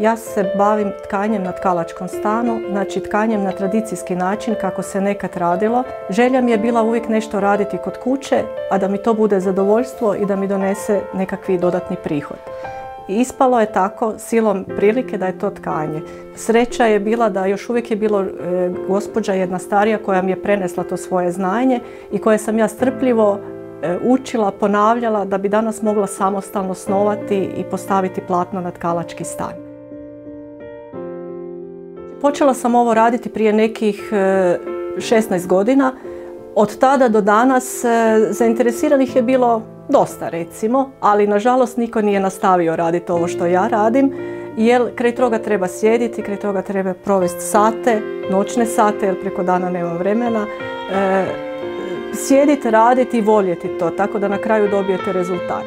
Ja se bavim tkanjem na tkalačkom stanu, znači tkanjem na tradicijski način kako se nekad radilo. Želja mi je bila uvijek nešto raditi kod kuće, a da mi to bude zadovoljstvo i da mi donese nekakvi dodatni prihod. I ispalo je tako silom prilike da je to tkanje. Sreća je bila da još uvijek je bilo gospođa jedna starija koja mi je prenesla to svoje znanje i koje sam ja strpljivo učila, ponavljala da bi danas mogla samostalno snovati i postaviti platno na tkalački stan. Počela sam ovo raditi prije nekih 16 godina. Od tada do danas zainteresiranih je bilo dosta, recimo, ali nažalost niko nije nastavio raditi ovo što ja radim, jer kraj toga treba sjediti, kraj toga treba provesti sate, noćne sate, jer preko dana nemam vremena. Sjediti, raditi i voljeti to, tako da na kraju dobijete rezultat.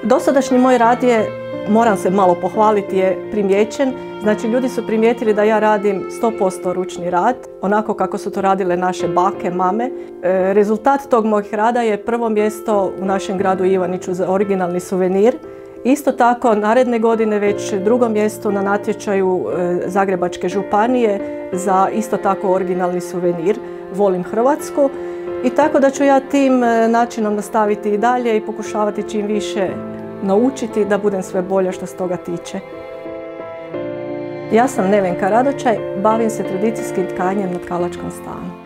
Dosadašnji moj rad je, moram se malo pohvaliti, je primijećen. Znači, ljudi su primijetili da ja radim 100% ručni rad, onako kako su to radile naše bake, mame. Rezultat tog mojeg rada je prvo mjesto u našem gradu Ivaniću za originalni suvenir. Isto tako, naredne godine već drugo mjesto na natječaju Zagrebačke županije za isto tako originalni suvenir Volim Hrvatsku. I tako da ću ja tim načinom nastaviti i dalje i pokušavati čim više naučiti da budem sve bolja što se toga tiče. Ja sam Nevenka Radočaj, bavim se tradicijskim tkanjem na tkalačkom stanu.